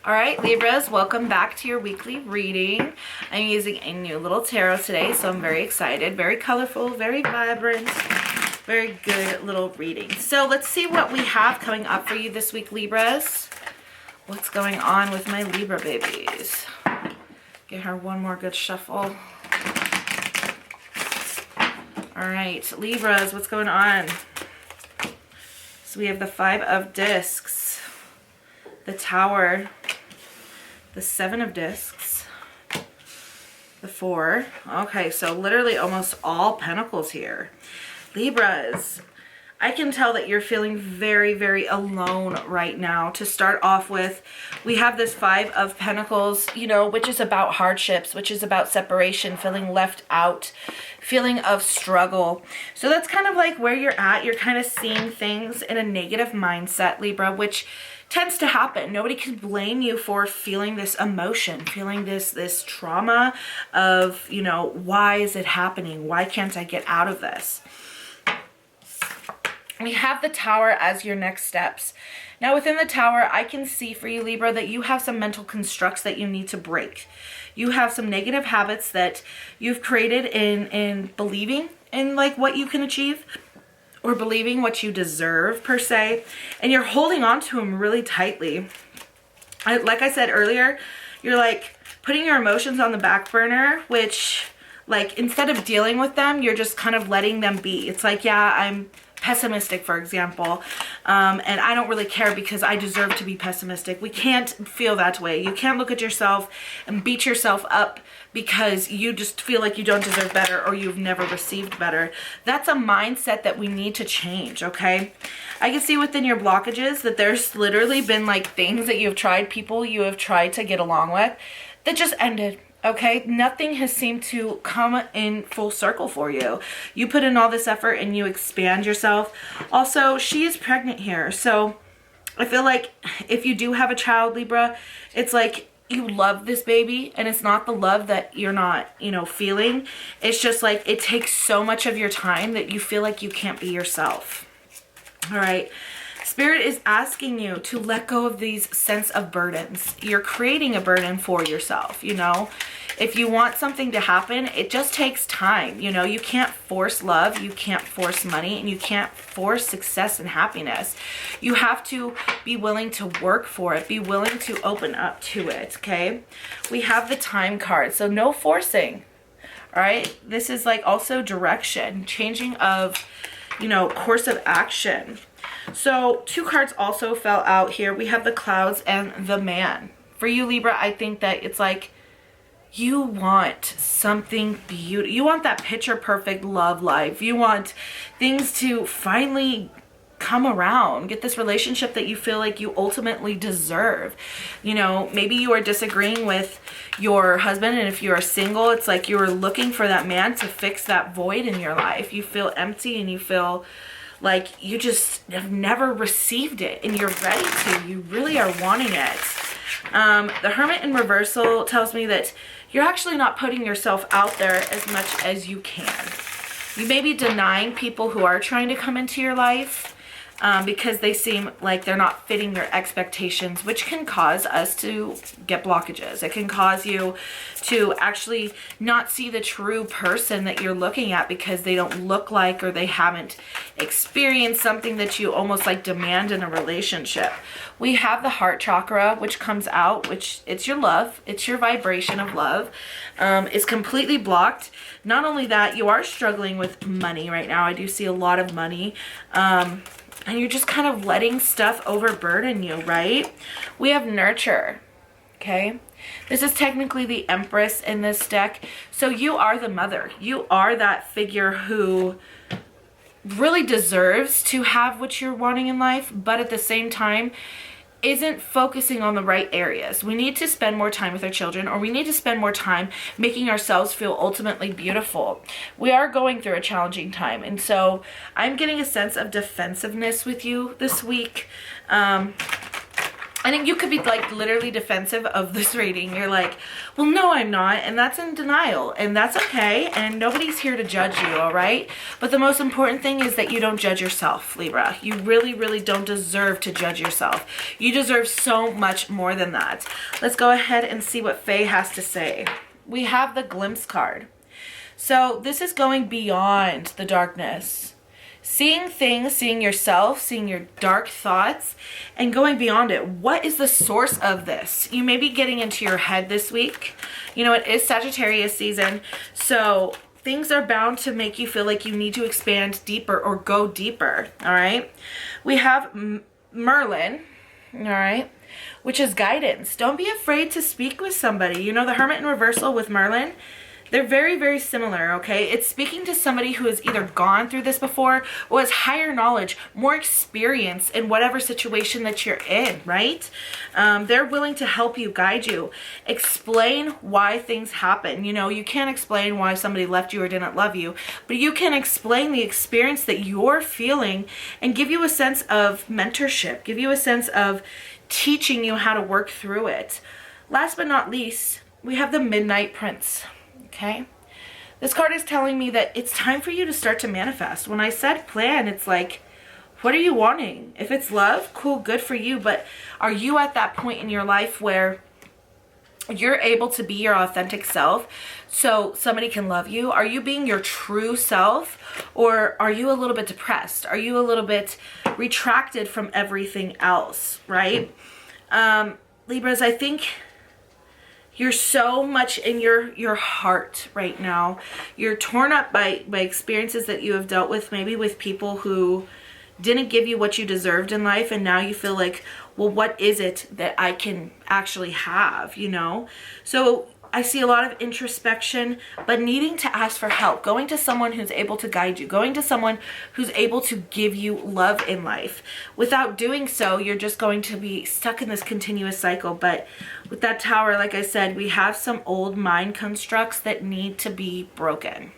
All right, Libras, welcome back to your weekly reading. I'm using a new little tarot today, so I'm very excited. Very colorful, very vibrant, very good little reading. So let's see what we have coming up for you this week, Libras. What's going on with my Libra babies? Give her one more good shuffle. All right, Libras, what's going on? So we have the 5 of Discs, the Tower, the 7 of Discs, the 4. Okay, so literally almost all Pentacles here. Libras, I can tell that you're feeling very, very alone right now. To start off with, we have this 5 of Pentacles, you know, which is about hardships, which is about separation, feeling left out, feeling of struggle. So that's kind of like where you're at. You're kind of seeing things in a negative mindset, Libra, which tends to happen. Nobody can blame you for feeling this emotion, feeling this trauma of, you know, why is it happening? Why can't I get out of this? We have the Tower as your next steps. Now within the Tower, I can see for you, Libra, that you have some mental constructs that you need to break. You have some negative habits that you've created in believing in like what you can achieve, or believing what you deserve per se, and you're holding on to them really tightly. Like I said earlier, you're like putting your emotions on the back burner, which like instead of dealing with them, you're just kind of letting them be. It's like, yeah, I'm pessimistic, for example, and I don't really care because I deserve to be pessimistic. We can't feel that way. You can't look at yourself and beat yourself up because you just feel like you don't deserve better or you've never received better. That's a mindset that we need to change, okay? I can see within your blockages that there's literally been like things that you've tried, people you have tried to get along with that just ended. Okay, nothing has seemed to come in full circle for you. You put in all this effort and you expand yourself. Also, she is pregnant here. So I feel like if you do have a child, Libra, it's like you love this baby, and it's not the love that you're not, you know, feeling. It's just like it takes so much of your time that you feel like you can't be yourself. All right. Spirit is asking you to let go of these sense of burdens. You're creating a burden for yourself, you know. If you want something to happen, it just takes time. You know, you can't force love, you can't force money, and you can't force success and happiness. You have to be willing to work for it, be willing to open up to it, okay? We have the Time card, so no forcing, all right? This is like also direction, changing of, you know, course of action. So 2 cards also fell out here. We have the Clouds and the Man. For you, Libra, I think that it's like you want something beautiful. You want that picture perfect love life. You want things to finally come around, get this relationship that you feel like you ultimately deserve. You know, maybe you are disagreeing with your husband, and if you are single, it's like you are looking for that man to fix that void in your life. You feel empty and you feel like you just have never received it and you're ready to. You really are wanting it. The Hermit in reversal tells me that you're actually not putting yourself out there as much as you can. You may be denying people who are trying to come into your life because they seem like they're not fitting your expectations, which can cause us to get blockages. It can cause you to actually not see the true person that you're looking at because they don't look like, or they haven't experienced something that you almost like demand in a relationship. We have the Heart chakra, which comes out, which it's your love. It's your vibration of love. It's completely blocked. Not only that, you are struggling with money right now. I do see a lot of money. And you're just kind of letting stuff overburden you, right? We have Nurture, okay? This is technically the Empress in this deck. So you are the mother. You are that figure who really deserves to have what you're wanting in life, but at the same time isn't focusing on the right areas. We need to spend more time with our children, or we need to spend more time making ourselves feel ultimately beautiful. We are going through a challenging time, and so I'm getting a sense of defensiveness with you this week. And you could be like literally defensive of this reading. You're like, well, no, I'm not. And that's in denial. And that's okay. And nobody's here to judge you, all right? But the most important thing is that you don't judge yourself, Libra. You really, really don't deserve to judge yourself. You deserve so much more than that. Let's go ahead and see what Faye has to say. We have the Glimpse card. So this is going beyond the darkness. Seeing things, seeing yourself, seeing your dark thoughts, and going beyond it. What is the source of this? You may be getting into your head this week. You know, it is Sagittarius season, so things are bound to make you feel like you need to expand deeper or go deeper, all right? We have Merlin, all right, which is guidance. Don't be afraid to speak with somebody. You know, the Hermit in reversal with Merlin, they're very, very similar, okay? It's speaking to somebody who has either gone through this before or has higher knowledge, more experience in whatever situation that you're in, right? They're willing to help you, guide you, explain why things happen. You know, you can't explain why somebody left you or didn't love you, but you can explain the experience that you're feeling and give you a sense of mentorship, give you a sense of teaching you how to work through it. Last but not least, we have the Midnight Prince. Okay, this card is telling me that it's time for you to start to manifest. When I said plan, it's like, what are you wanting? If it's love, cool, good for you. But are you at that point in your life where you're able to be your authentic self so somebody can love you? Are you being your true self, or are you a little bit depressed? Are you a little bit retracted from everything else, right? Libras, I think you're so much in your heart right now. You're torn up by experiences that you have dealt with, maybe with people who didn't give you what you deserved in life, and now you feel like, well, what is it that I can actually have, you know? So I see a lot of introspection, but needing to ask for help, going to someone who's able to guide you, going to someone who's able to give you love in life. Without doing so, you're just going to be stuck in this continuous cycle. But with that Tower, like I said, we have some old mind constructs that need to be broken.